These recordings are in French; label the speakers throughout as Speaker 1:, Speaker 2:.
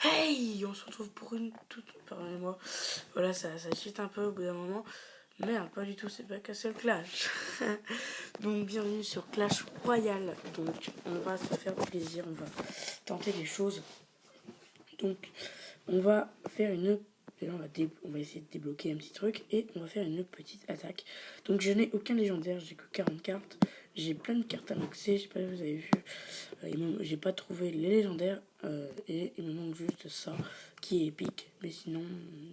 Speaker 1: Hey, on se retrouve pour une toute... Pardonnez-moi. Voilà, ça cheat un peu au bout d'un moment. Mais pas du tout, c'est pas Castle Clash. Donc, bienvenue sur Clash Royale. Donc, on va se faire plaisir, on va tenter des choses. Donc, on va faire une... Déjà, on va essayer de débloquer un petit truc et on va faire une petite attaque. Donc, je n'ai aucun légendaire, j'ai que 40 cartes. J'ai plein de cartes à maxer, je sais pas si vous avez vu. J'ai pas trouvé les légendaires et il me manque juste ça qui est épique. Mais sinon,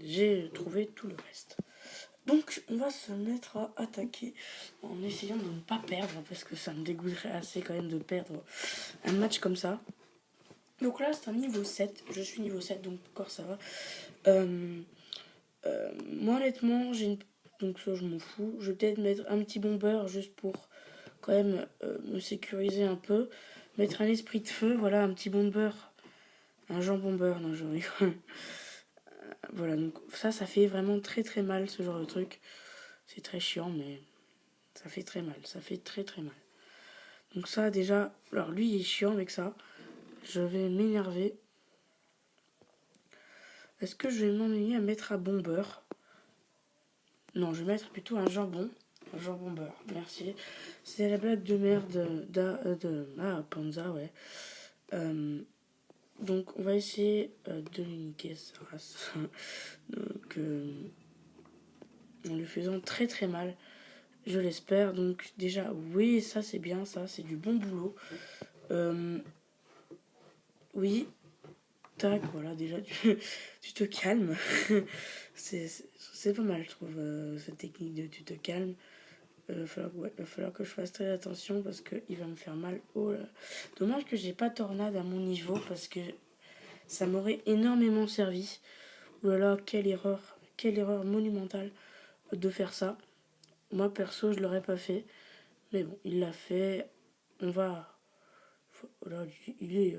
Speaker 1: j'ai trouvé tout le reste. Donc, on va se mettre à attaquer en essayant de ne pas perdre parce que ça me dégoûterait assez quand même de perdre un match comme ça. Donc là, c'est un niveau 7. Je suis niveau 7, donc encore ça va. Moi, honnêtement, donc ça, je m'en fous. Je vais peut-être mettre un petit bomber juste pour quand même me sécuriser un peu. Mettre un esprit de feu, voilà, un petit bomber. Un jambon beurre, non, je rigole. Voilà, donc ça fait vraiment très très mal ce genre de truc. C'est très chiant, mais ça fait très mal. Ça fait très très mal. Donc ça, déjà, alors lui, il est chiant avec ça. Je vais m'énerver. Est-ce que je vais m'ennuyer à mettre un bon beurre? Non, je vais mettre plutôt un jambon. Un jambon beurre, merci. C'est la blague de merde Panza, ouais. Donc on va essayer de l'uniquer sa race. Donc en lui faisant très très mal. Je l'espère. Donc déjà, oui, ça c'est bien, ça c'est du bon boulot. Oui, tac, voilà, déjà tu te calmes. c'est pas mal, je trouve, cette technique de tu te calmes. Va falloir que je fasse très attention parce qu'il va me faire mal. Oh là. Dommage que j'ai pas tornade à mon niveau parce que ça m'aurait énormément servi. Oh là là, quelle erreur monumentale de faire ça. Moi perso, je l'aurais pas fait. Mais bon, il l'a fait. On va. Là, il est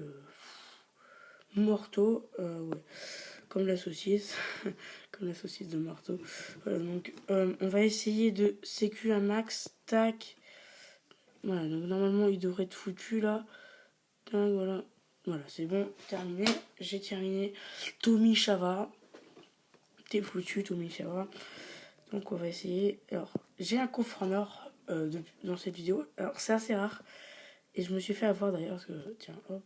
Speaker 1: morteau, ouais. Comme la saucisse. Comme la saucisse de marteau. Voilà, donc on va essayer de sécu un max. Tac. Voilà, donc normalement il devrait être foutu là. Tac, voilà. Voilà, c'est bon, terminé. J'ai terminé. Tommy Chava. T'es foutu, Tommy Chava. Donc on va essayer. Alors, j'ai un coffre en or dans cette vidéo. Alors c'est assez rare. Et je me suis fait avoir d'ailleurs parce que, tiens, hop.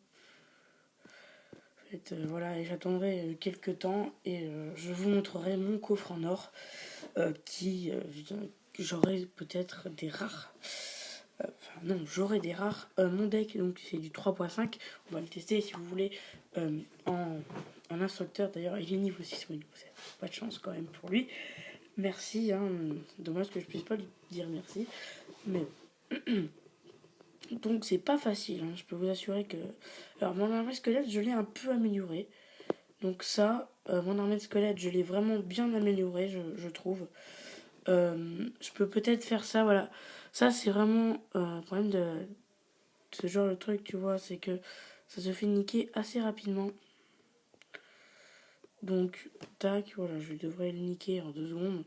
Speaker 1: En fait, voilà, et j'attendrai quelques temps et je vous montrerai mon coffre en or qui, j'aurai peut-être des rares. Enfin, non, j'aurai des rares. Mon deck, donc c'est du 3.5. On va le tester si vous voulez en instructeur. D'ailleurs, il est niveau 6 ou niveau 7. Pas de chance quand même pour lui. Merci, hein. Dommage que je puisse pas lui dire merci. Mais donc c'est pas facile, hein. Je peux vous assurer que... Alors mon armée squelette, je l'ai un peu amélioré. Donc ça, mon armée de squelette, je l'ai vraiment bien amélioré, je trouve. Je peux peut-être faire ça, voilà. Ça, c'est vraiment un problème de ce genre de truc, tu vois, c'est que ça se fait niquer assez rapidement. Donc, tac, voilà, je devrais le niquer en 2 secondes.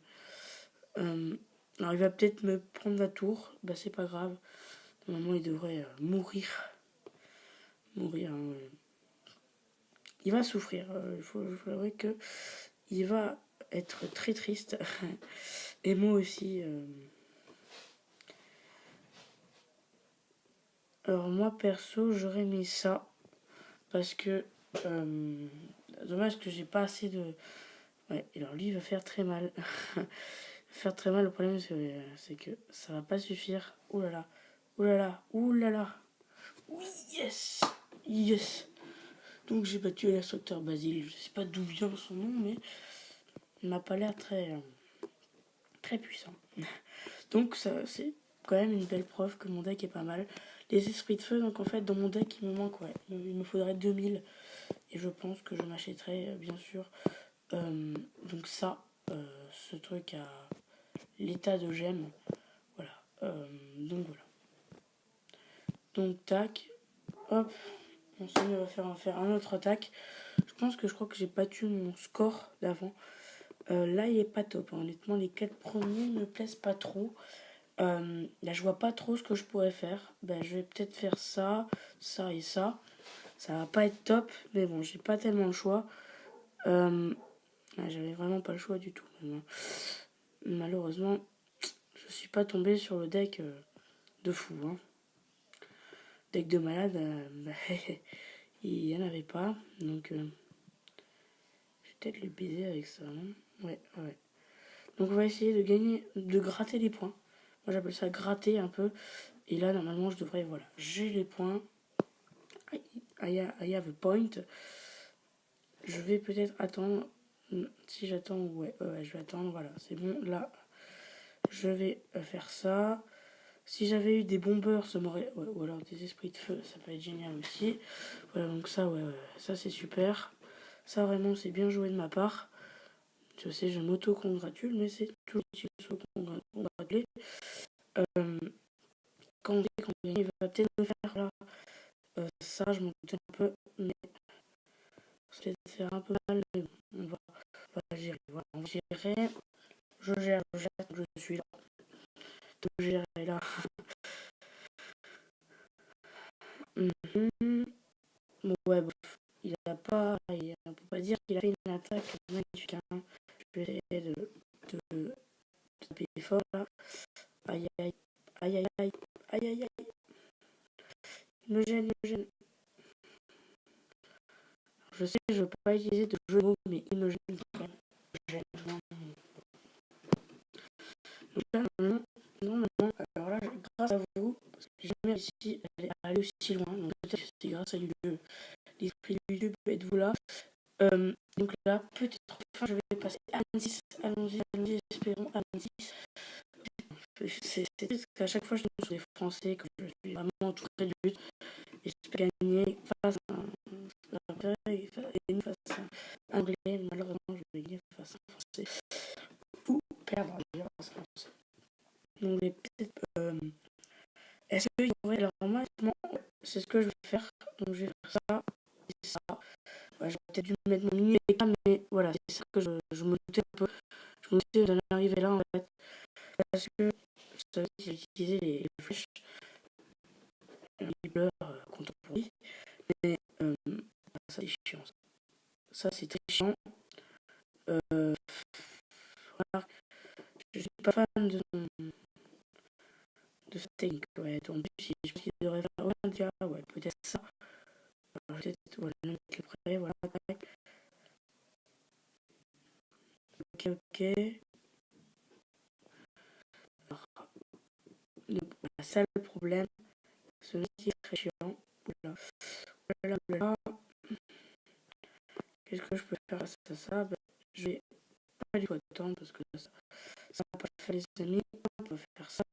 Speaker 1: Alors, il va peut-être me prendre la tour, bah c'est pas grave. Normalement, il devrait mourir. Mourir, hein. Il va souffrir. Il faut avouer que il va être très triste. Et moi aussi. Alors moi perso j'aurais mis ça parce que dommage que j'ai pas assez de. Ouais, alors lui il va faire très mal. Faire très mal, le problème c'est que ça va pas suffire. Ouh là là, ouh là là, ouh là là. Oui, yes, yes. Donc j'ai battu l'instructeur Basile. Je sais pas d'où vient son nom, mais il m'a pas l'air très puissant. Donc ça c'est quand même une belle preuve que mon deck est pas mal. Les esprits de feu, donc en fait dans mon deck il me manque, ouais, il me faudrait 2000. Et je pense que je m'achèterai bien sûr donc ça, ce truc à l'état de gemme. Voilà. Donc voilà. Donc tac, hop, on va faire un autre attaque. Je crois que j'ai battu mon score d'avant. Là il est pas top, hein. Honnêtement les 4 premiers me plaisent pas trop. Là je vois pas trop ce que je pourrais faire. Ben, je vais peut-être faire ça, ça et ça. Ça va pas être top, mais bon, j'ai pas tellement le choix. J'avais vraiment pas le choix du tout. Malheureusement, je suis pas tombé sur le deck de fou. Hein. Deck de malade, il y en avait pas. Donc, je vais peut-être le baiser avec ça. Hein. Ouais. Donc, on va essayer de gagner, de gratter les points. Moi, j'appelle ça gratter un peu. Et là, normalement, je devrais, voilà, j'ai les points. I have a point. Je vais peut-être attendre. Si j'attends, ouais, je vais attendre. Voilà, c'est bon. Là, je vais faire ça. Si j'avais eu des bombeurs, ça m'aurait. Ouais, ou alors des esprits de feu, ça peut être génial aussi. Voilà, donc ça, ouais, ça c'est super. Ça vraiment, c'est bien joué de ma part. Je sais, je m'auto-congratule, mais c'est tout utile de se congratuler. Quand on dit qu'on gagne, il va peut-être me faire là. Ça, je m'en doutais un peu, mais ça va peut-être faire un peu mal, mais bon, on va gérer. Voilà, on va gérer. Je gère, je suis là. De gérer là. Bon, ouais, bref. On peut pas dire qu'il a fait une attaque magnifique. Hein. Je vais essayer de taper fort là. Aïe aïe aïe aïe aïe aïe aïe aïe. Il me gêne, il me gêne. Je sais que je veux pas utiliser de jeu de mots, mais il me gêne quand même. Il me gêne. Donc là, normalement, alors là, grâce à vous, parce que j'ai jamais réussi à aller aussi loin. Donc peut-être que c'est grâce à l'esprit de YouTube, êtes-vous là. Donc là, peut-être enfin, je vais passer à 6. Allons-y, espérons à 6. C'est triste qu'à chaque fois je tombe sur des Français, que je suis vraiment tout près du but, et j'espère gagner face à un Anglais. Malheureusement, je vais gagner face à un Français. Ou perdre face à un Français. Donc, peut-être. Est-ce qu'il y aurait. Alors, moi, c'est ce que je vais faire. Donc, je vais faire ça et ça. Ouais, j'aurais peut-être dû mettre mon mini écran, mais voilà, c'est ça que je me doutais un peu. Je me doutais d'en arriver là, en fait. Parce que je savais que j'ai utilisé les flèches. Il pleure contemporain. Mais ça, c'est chiant. Ça, c'est très chiant. Voilà. Je suis pas fan de cette technique. Ouais. En plus, je pense qu'il devrait faire un dia. Ouais, peut-être ça. Peut-être, voilà, le mettre le prêt. Voilà. Ok. Alors, c'est ça le problème. Ce qui est très chiant. Oula. Qu'est-ce que je peux faire face à ça? Je vais pas du tout attendre parce que ça va pas faire les amis. On peut faire ça.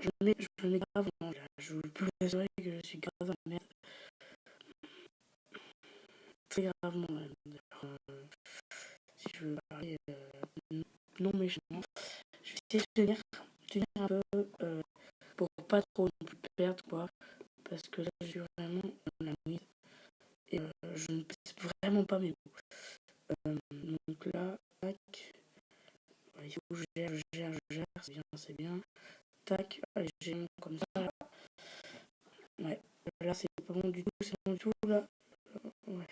Speaker 1: Je me mets grave en là. Je peux vous assurer que je suis grave en merde. Très gravement même. Si je veux parler non méchamment. Je vais essayer de tenir un peu pour pas trop non plus perdre quoi. Parce que là je suis vraiment dans la mouise. Et je ne pèse vraiment pas mes mots. Donc là, tac. Il faut que je gère, c'est bien. Tac, allez, j'ai mon comme ça. Ouais, là c'est pas bon du tout, c'est bon du tout là. Ouais,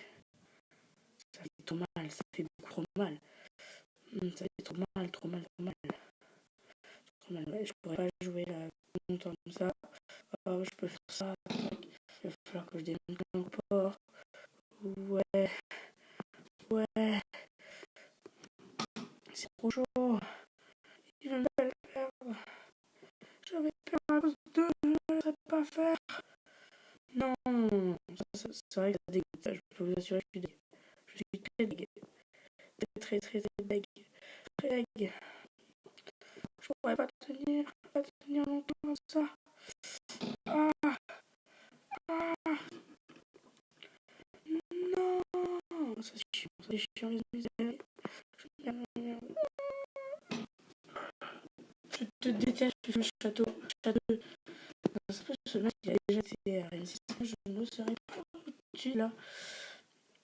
Speaker 1: ça fait trop mal, ça fait beaucoup trop mal. Ça fait trop mal. Trop mal, ouais, je pourrais pas jouer là longtemps comme ça. Oh, je peux faire ça, tac. Il va falloir que je démonte encore. Ouais, c'est trop chaud. Il veut me perdre. Je vais perdre à cause de je ne sais pas faire. Non, c'est vrai que ça dégoûte. Je peux vous assurer que je suis très dégueu. Très dégueu. Très dégueu. Je pourrais pas tenir longtemps comme ça. Ah, non, ça c'est chiant les amis. Je te déteste, le château. Parce que ce mec il a déjà été à Rennes. Je ne serais pas utile là.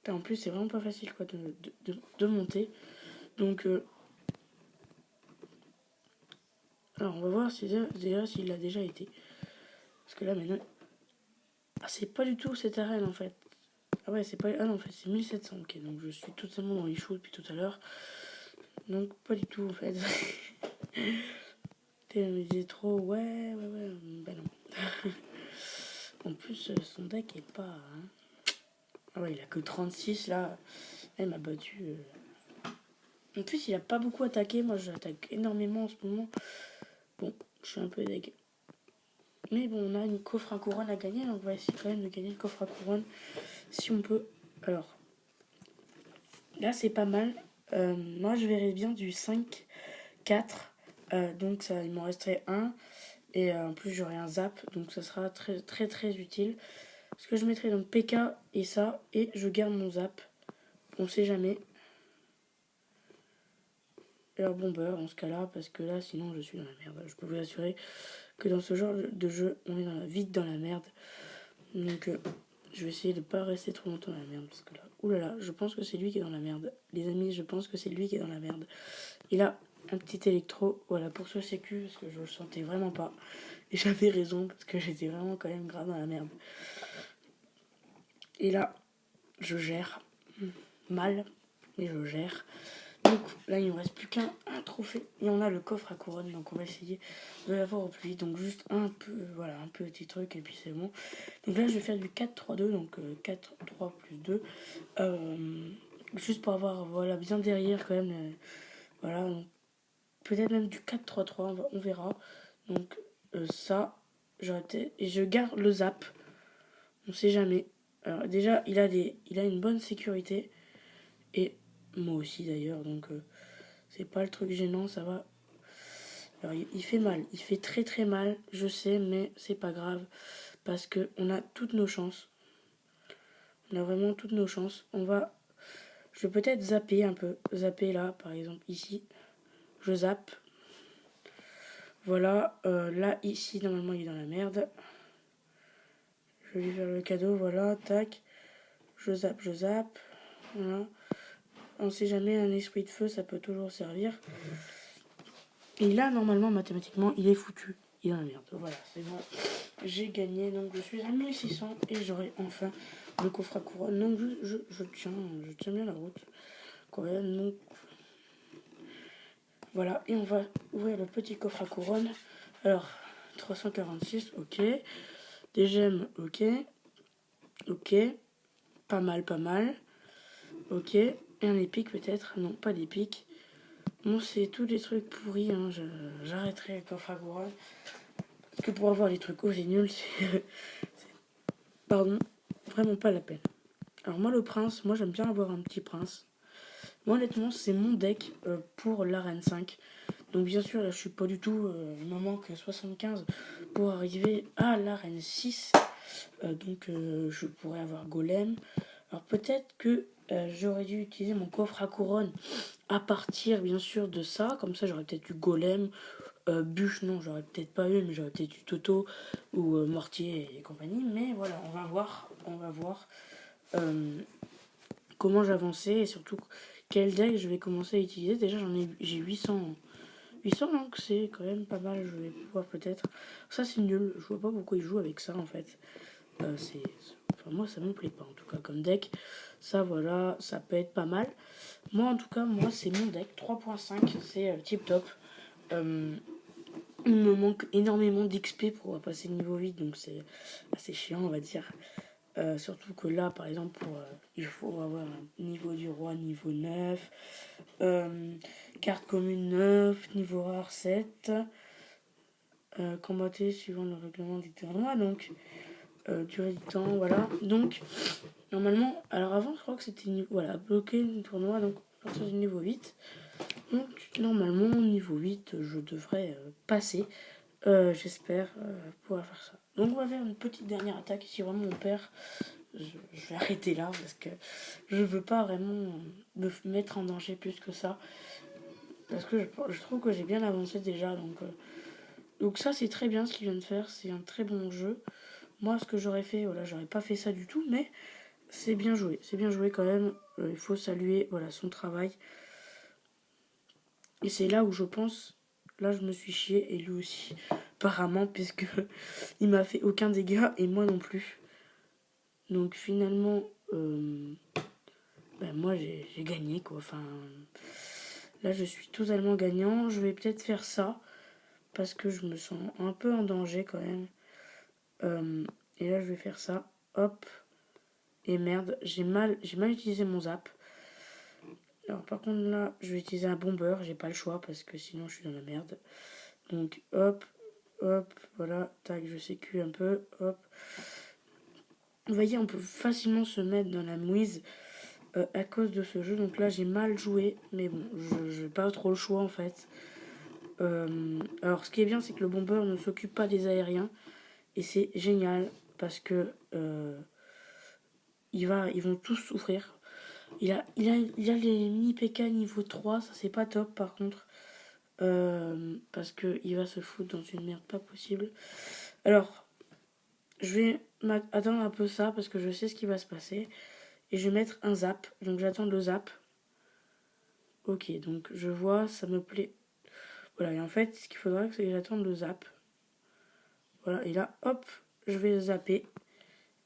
Speaker 1: En plus, c'est vraiment pas facile quoi de monter. Donc, alors on va voir déjà s'il a déjà été. Parce que là maintenant, Ah, c'est pas du tout cette arène en fait. Ah ouais, c'est pas... Ah non, en fait, c'est 1700. Ok, donc je suis totalement dans les choux depuis tout à l'heure. Donc pas du tout en fait. Elle me disait trop, ouais. Ben non. En plus, son deck est pas... Hein. Ah ouais, il a que 36 là. Elle m'a battu. En plus, il a pas beaucoup attaqué. Moi, j'attaque énormément en ce moment. Bon, je suis un peu deg. Mais bon, on a une coffre à couronne à gagner. Donc on va essayer quand même de gagner le coffre à couronne. Si on peut. Alors, là, c'est pas mal. Moi, je verrais bien du 5-4. Donc, ça, il m'en resterait un. Et en plus, j'aurai un zap. Donc, ça sera très, très, très utile. Parce que je mettrai donc PK et ça. Et je garde mon zap. On sait jamais. Alors bomber dans ce cas-là, parce que là, sinon, je suis dans la merde. Je peux vous assurer que dans ce genre de jeu, on est vite dans la merde. Donc, je vais essayer de pas rester trop longtemps dans la merde, parce que là, oulala, je pense que c'est lui qui est dans la merde. Les amis, je pense que c'est lui qui est dans la merde. Il a un petit électro, voilà, pour ce sécu, parce que je le sentais vraiment pas. Et j'avais raison, parce que j'étais vraiment quand même grave dans la merde. Et là, je gère. Mal, mais je gère. Donc là, il ne me reste plus qu'un trophée. Et on a le coffre à couronne. Donc on va essayer de l'avoir au plus vite. Donc juste un peu, voilà, un petit truc. Et puis c'est bon. Donc là, je vais faire du 4-3-2. Donc 4-3 plus 2. Juste pour avoir, voilà, bien derrière quand même. Voilà. Peut-être même du 4-3-3. On verra. Donc ça, et je garde le zap. On sait jamais. Alors déjà, il a une bonne sécurité. Et moi aussi d'ailleurs. Donc c'est pas le truc gênant, ça va. Alors il fait mal, il fait très très mal, je sais, mais c'est pas grave parce que on a toutes nos chances. On a vraiment toutes nos chances. Je vais peut-être zapper un peu, zapper là, par exemple ici. Je zappe. Voilà, là ici normalement il est dans la merde. Je vais lui faire le cadeau, voilà, tac. Je zappe. Voilà. On sait jamais, un esprit de feu, ça peut toujours servir. Et là, normalement, mathématiquement, il est foutu. Il est dans la merde. Voilà, c'est bon. J'ai gagné, donc je suis à 1600 et j'aurai enfin le coffre à couronne. Donc je tiens bien la route. Quand même, donc voilà. Et on va ouvrir le petit coffre à couronne. Alors, 346, ok. Des gemmes, ok. Ok. Pas mal, pas mal. Ok. Et un épique peut-être. Non, pas d'épique. Bon, c'est tous des trucs pourris. Hein. J'arrêterai le coffre à couronne. Parce que pour avoir des trucs aussi nuls, c'est pardon, vraiment pas la peine. Alors moi le prince, moi j'aime bien avoir un petit prince. Moi honnêtement c'est mon deck pour l'arène 5. Donc bien sûr là je suis pas du tout, il me manque 75 pour arriver à l'arène 6. Donc je pourrais avoir golem. Alors peut-être que j'aurais dû utiliser mon coffre à couronne à partir bien sûr de ça. Comme ça j'aurais peut-être eu golem. Bûche non j'aurais peut-être pas eu mais j'aurais peut-être eu Toto ou Mortier et compagnie. Mais voilà on va voir. Euh, comment j'avançais et surtout quel deck je vais commencer à utiliser. Déjà j'ai 800 donc c'est quand même pas mal. Je vais pouvoir peut-être. Ça c'est nul. Je vois pas pourquoi il joue avec ça en fait. Enfin moi ça me plaît pas en tout cas comme deck. Ça voilà, ça peut être pas mal. Moi en tout cas moi c'est mon deck 3.5, c'est tip top. Il me manque énormément d'XP pour passer niveau 8 donc c'est assez chiant on va dire. Surtout que là, par exemple, il faut avoir un niveau du roi niveau 9, carte commune 9, niveau rare 7, combattre suivant le règlement du tournoi, donc durée du temps, voilà. Donc, normalement, alors avant, je crois que c'était voilà, bloquer le tournoi, donc à partir du niveau 8. Donc, normalement, niveau 8, je devrais passer. J'espère pouvoir faire ça. Donc, on va faire une petite dernière attaque. Si vraiment on perd, je vais arrêter là parce que je veux pas vraiment me mettre en danger plus que ça. Parce que je trouve que j'ai bien avancé déjà. Donc ça, c'est très bien ce qu'il vient de faire. C'est un très bon jeu. Moi, ce que j'aurais fait, voilà, j'aurais pas fait ça du tout. Mais c'est bien joué. C'est bien joué quand même. Il faut saluer voilà, son travail. Et c'est là où je pense, là, je me suis chié. Et lui aussi, apparemment, puisque il m'a fait aucun dégât et moi non plus. Donc finalement, moi j'ai gagné quoi. Enfin, là je suis totalement gagnant. Je vais peut-être faire ça parce que je me sens un peu en danger quand même. Et là je vais faire ça. Hop. Et merde, j'ai mal utilisé mon zap. Alors par contre là, je vais utiliser un bomber. J'ai pas le choix parce que sinon je suis dans la merde. Donc hop, hop, voilà. Tac, je sécu un peu. Hop. Vous voyez, on peut facilement se mettre dans la mouise à cause de ce jeu. Donc là, j'ai mal joué, mais bon, je n'ai pas trop le choix en fait. Alors, ce qui est bien, c'est que le bomber ne s'occupe pas des aériens. Et c'est génial parce que ils vont tous souffrir. Il a les mini PK niveau 3, ça c'est pas top par contre. Parce qu'il va se foutre dans une merde pas possible. Alors, je vais attendre un peu ça parce que je sais ce qui va se passer. Et je vais mettre un zap. Donc j'attends le zap. Ok, donc je vois, ça me plaît. Voilà, et en fait, ce qu'il faudra, c'est que j'attende le zap. Voilà, et là, hop, je vais zapper.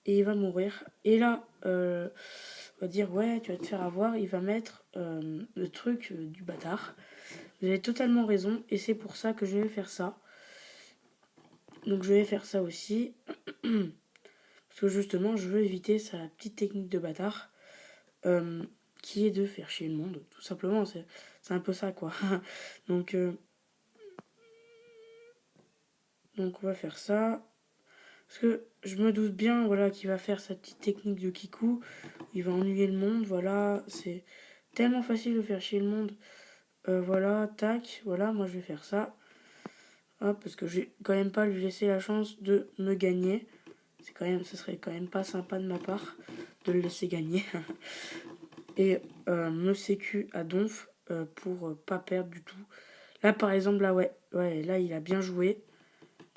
Speaker 1: Et il va mourir. Et là, on va dire, ouais, tu vas te faire avoir. Il va mettre le truc du bâtard. Vous avez totalement raison. Et c'est pour ça que je vais faire ça. Donc je vais faire ça aussi. Parce que justement, je veux éviter sa petite technique de bâtard. Qui est de faire chier le monde. Tout simplement, c'est un peu ça, quoi. donc, donc on va faire ça. Parce que je me doute bien, voilà, qu'il va faire sa petite technique de kikou. Il va ennuyer le monde, voilà. C'est tellement facile de faire chier le monde. Voilà, tac, voilà, moi je vais faire ça. Hop, parce que je vais quand même pas lui laisser la chance de me gagner. Ce serait quand même pas sympa de ma part de le laisser gagner. Et me sécu à donf pour pas perdre du tout. Là par exemple, là ouais, là il a bien joué.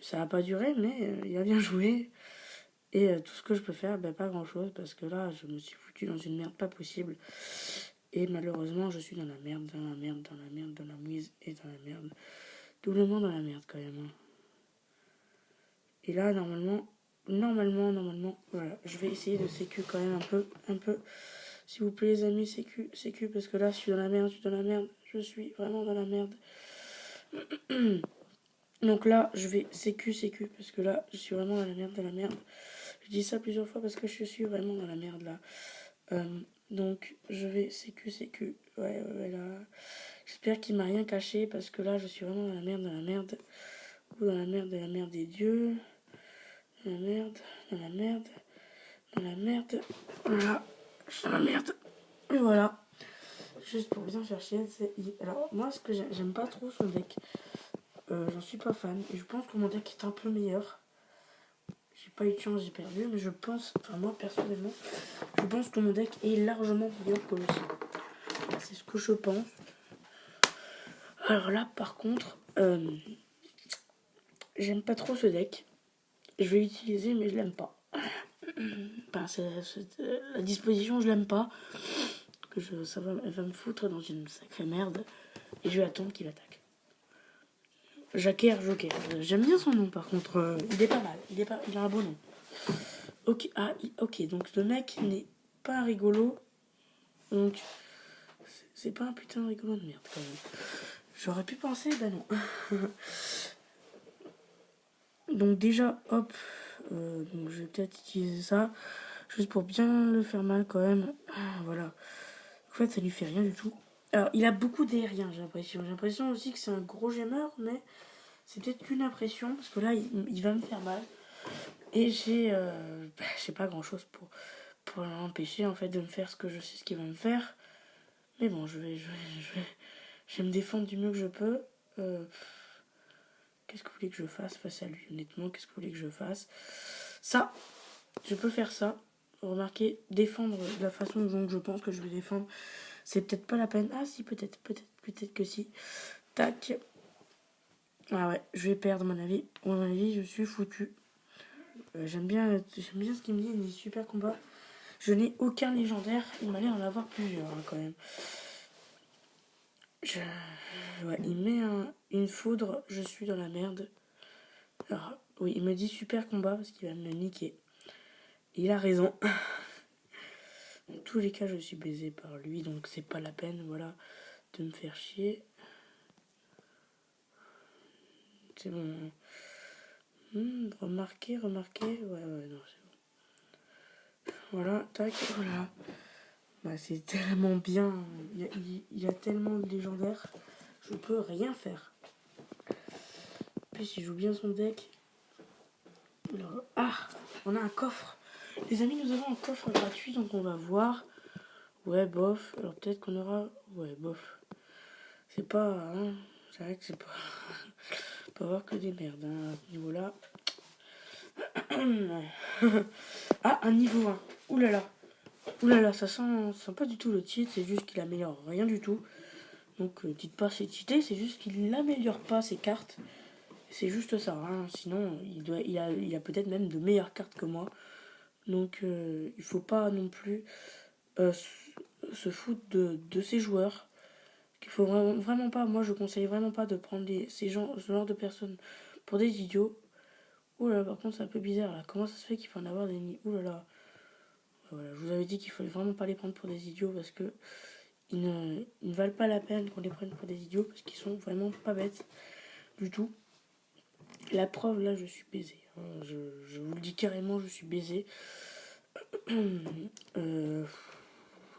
Speaker 1: Ça n'a pas duré, mais il a bien joué. Et tout ce que je peux faire, pas grand chose, parce que là, je me suis foutu dans une merde pas possible. Et malheureusement, je suis dans la merde, dans la merde, dans la merde, dans la mouise et dans la merde. Doublement dans la merde quand même. Et là, normalement, voilà, je vais essayer de sécu quand même un peu. S'il vous plaît, les amis, sécu, parce que là, je suis dans la merde, je suis vraiment dans la merde. Donc là, je vais sécu, parce que là, je suis vraiment dans la merde, Je dis ça plusieurs fois parce que je suis vraiment dans la merde là. Donc je vais sécu. Ouais, là. J'espère qu'il m'a rien caché parce que là je suis vraiment dans la merde, Ou dans la merde des dieux. Dans la merde, dans la merde, dans la merde. Voilà, je suis dans la merde. Et voilà. Juste pour bien faire chier, alors moi ce que j'aime pas trop son deck. J'en suis pas fan. Et je pense que mon deck est un peu meilleur. J'ai pas eu de chance, j'ai perdu, mais je pense, enfin moi personnellement, je pense que mon deck est largement meilleur que le sien. C'est ce que je pense. Alors là, par contre, j'aime pas trop ce deck. Je vais l'utiliser, mais je l'aime pas. Enfin, la disposition, je l'aime pas. Elle va me foutre dans une sacrée merde. Et je vais attendre qu'il attaque. Joker. J'aime bien son nom, par contre. Il est pas mal. Il a un beau nom. Ok, ok. Donc le mec n'est pas rigolo. Donc c'est pas un putain de rigolo de merde quand même. J'aurais pu penser, non. Donc déjà, hop, donc je vais peut-être utiliser ça, juste pour bien le faire mal quand même. Voilà. En fait, ça lui fait rien du tout. Alors, il a beaucoup d'aériens, j'ai l'impression. J'ai l'impression aussi que c'est un gros gemeur, mais c'est peut-être qu'une impression, parce que là, il va me faire mal. Et j'ai pas grand-chose pour l'empêcher, en fait, de me faire ce que je sais ce qu'il va me faire. Mais bon, je vais me défendre du mieux que je peux. Qu'est-ce que vous voulez que je fasse face à lui, honnêtement? Qu'est-ce que vous voulez que je fasse? Ça, je peux faire ça. Remarquez, défendre de la façon dont je pense que je vais défendre, c'est peut-être pas la peine. Ah si, peut-être que si. Tac. Ah ouais, je vais perdre mon avis. Mon avis, je suis foutu. J'aime bien ce qu'il me dit, il me dit super combat. Je n'ai aucun légendaire, il m'a l'air d'en avoir plusieurs quand même. Ouais, il met une foudre, je suis dans la merde. Alors, oui, il me dit super combat parce qu'il va me niquer. Il a raison. Dans tous les cas, je suis baisé par lui, donc c'est pas la peine, voilà, de me faire chier. C'est bon. Remarquez, remarquez. Ouais, non, c'est bon. Voilà, tac, voilà. Bah, c'est tellement bien. Il y a tellement de légendaires. Je peux rien faire. Puis il joue bien son deck. Alors, on a un coffre. Les amis, nous avons un coffre gratuit, donc on va voir. Ouais, bof. Alors peut-être qu'on aura... Ouais, bof. C'est pas... Hein, c'est vrai que c'est pas... On peut avoir que des merdes, hein, à ce niveau-là. Un niveau 1. Ouh là là. Ouh là là, ça sent pas du tout le titre, c'est juste qu'il améliore rien du tout. Donc dites pas c'est cheaté, c'est juste qu'il n'améliore pas ses cartes. C'est juste ça, hein. Sinon il a peut-être même de meilleures cartes que moi. Donc il faut pas non plus se foutre de ces joueurs. Qu'il faut vraiment pas, moi je conseille vraiment pas de prendre ce genre de personnes pour des idiots. Ouh là là, par contre c'est un peu bizarre là. Comment ça se fait qu'il peut en avoir des nids? Ouh là là. Voilà, je vous avais dit qu'il fallait vraiment pas les prendre pour des idiots parce que ils ne valent pas la peine qu'on les prenne pour des idiots parce qu'ils sont vraiment pas bêtes du tout. La preuve, là, je suis baisé. Hein. Je vous le dis carrément, je suis baisé.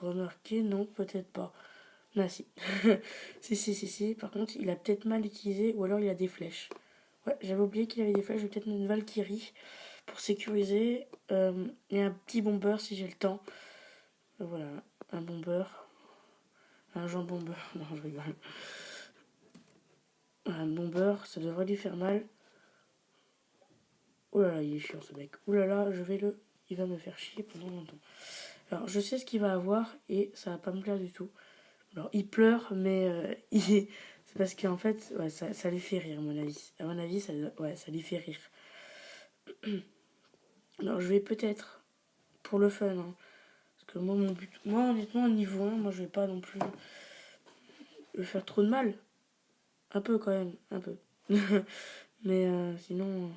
Speaker 1: Remarquez, non, peut-être pas. Ah, si. si. Par contre, il a peut-être mal utilisé ou alors il a des flèches. Ouais, j'avais oublié qu'il avait des flèches. Je vais peut-être mettre une Valkyrie pour sécuriser. Et un petit bomber si j'ai le temps. Voilà, un bomber. Un jambon beurre. Non, je rigole. Un bomber, ça devrait lui faire mal. Oh là là, il est chiant ce mec. Oh là là, il va me faire chier pendant longtemps. Alors, je sais ce qu'il va avoir et ça va pas me plaire du tout. Alors, il pleure, mais c'est parce qu'en fait, ouais, ça lui fait rire, à mon avis. À mon avis, ça lui fait rire. Alors, je vais peut-être, pour le fun, hein, parce que moi, mon but, moi, honnêtement, niveau 1, moi, je vais pas non plus le faire trop de mal. Un peu quand même, un peu. Mais sinon...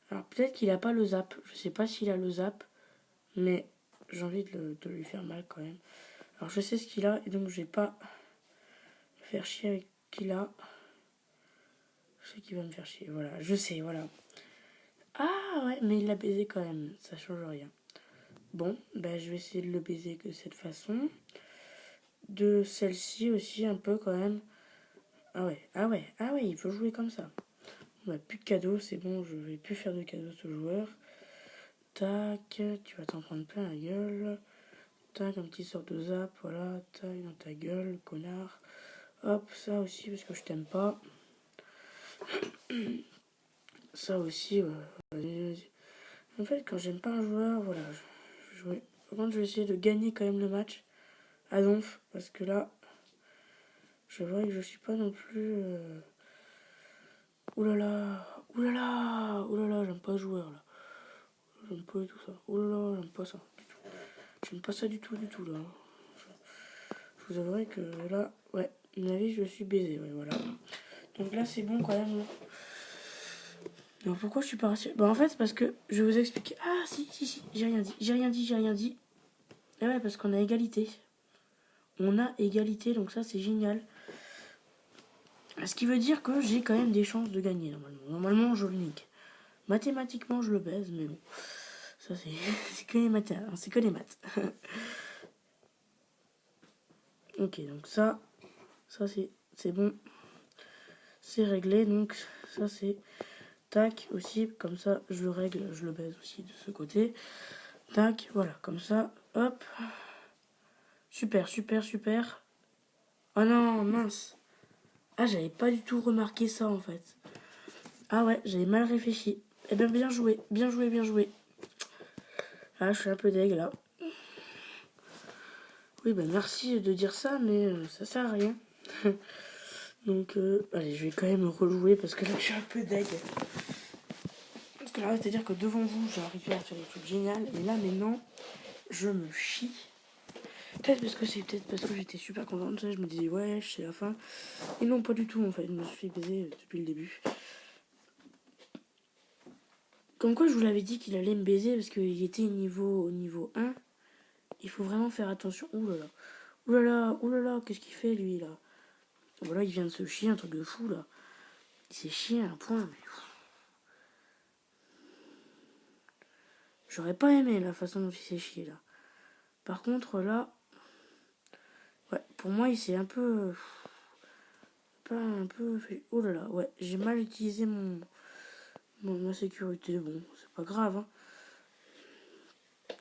Speaker 1: Alors, peut-être qu'il a pas le zap. Je sais pas s'il a le zap, mais j'ai envie de lui faire mal quand même. Alors, je sais ce qu'il a, et donc je vais pas me faire chier avec ce qu'il a. Je sais qu'il va me faire chier, voilà. Je sais, voilà. Ah ouais, mais il l'a baisé quand même. Ça change rien. Bon, ben je vais essayer de le baiser de cette façon. De celle-ci aussi, un peu quand même. Ah ouais, il faut jouer comme ça. On a plus de cadeaux, c'est bon, je vais plus faire de cadeaux à ce joueur. Tac, tu vas t'en prendre plein la gueule. Tac, un petit sort de zap, voilà. Tac, dans ta gueule, connard. Hop, ça aussi, parce que je t'aime pas. Ça aussi, vas-y. En fait, quand j'aime pas un joueur, voilà. Par contre, je vais essayer de gagner quand même le match à Donf, parce que là, je vois que je suis pas non plus... Oulala, oulala, j'aime pas ce joueur là. J'aime pas du tout ça. Oulala, j'aime pas ça du tout. J'aime pas ça du tout, là. Je vous avouerai que là, ouais, à mon avis, je suis baisé, ouais, voilà. Donc là, c'est bon quand même. Alors pourquoi je suis pas rassurée? Bah en fait, c'est parce que je vais vous expliquer. Ah, si, j'ai rien dit. Et ouais, parce qu'on a égalité. On a égalité, donc ça, c'est génial. Ce qui veut dire que j'ai quand même des chances de gagner, normalement. Normalement, je le nique. Mathématiquement, je le baise, mais bon. Ça, c'est que les maths. Hein, c'est que les maths. Ok, donc ça c'est bon. C'est réglé, donc ça, c'est... Tac, aussi, comme ça, je le règle, je le baise aussi de ce côté. Tac, voilà, comme ça, hop. Super. Oh non, mince. Ah, j'avais pas du tout remarqué ça, en fait. Ah ouais, j'avais mal réfléchi. Eh bien, bien joué. Ah, je suis un peu deg, là. Oui, bah merci de dire ça, mais ça sert à rien. Donc, allez, je vais quand même rejouer, parce que là, je suis un peu deg. Parce que là, c'est-à-dire que devant vous, j'ai arrivé à faire des trucs géniaux, et là, maintenant, je me chie. Peut-être parce que j'étais super contente, je me disais, ouais, c'est la fin. Et non, pas du tout, en fait, je me suis fait baiser depuis le début. Comme quoi, je vous l'avais dit qu'il allait me baiser parce qu'il était au niveau 1. Il faut vraiment faire attention. Ouh là là. Ouh là là, ouh là là, qu'est-ce qu'il fait lui là? Voilà, il vient de se chier, un truc de fou là. Il s'est chié à un point. Mais... J'aurais pas aimé la façon dont il s'est chié là. Par contre là, ouais, pour moi il s'est un peu... Pas un peu fait... Oh là là, ouais, j'ai mal utilisé ma sécurité. Bon, c'est pas grave. Hein.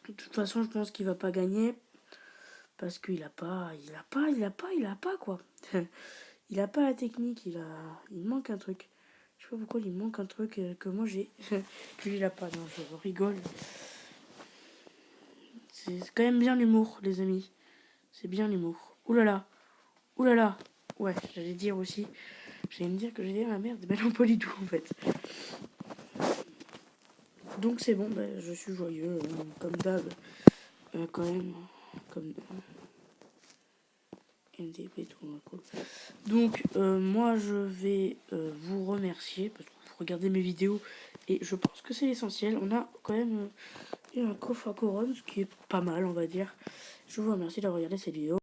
Speaker 1: De toute façon, je pense qu'il va pas gagner. Parce qu'il a pas quoi. Il a pas la technique, il manque un truc. Je sais pas pourquoi il manque un truc que moi j'ai. Que lui il a pas, non, je rigole. C'est quand même bien l'humour, les amis. C'est bien l'humour. Oulala, oulala. Ouais, j'allais dire aussi. J'allais me dire que j'allais dire la merde, mais non pas du tout en fait. Donc c'est bon, je suis joyeux, comme d'hab. Quand même, comme MDP, tout cool. Donc moi je vais vous remercier parce que vous regardez mes vidéos et je pense que c'est l'essentiel. On a quand même eu un coffre à couronne, ce qui est pas mal on va dire. Je vous remercie d'avoir regardé cette vidéo.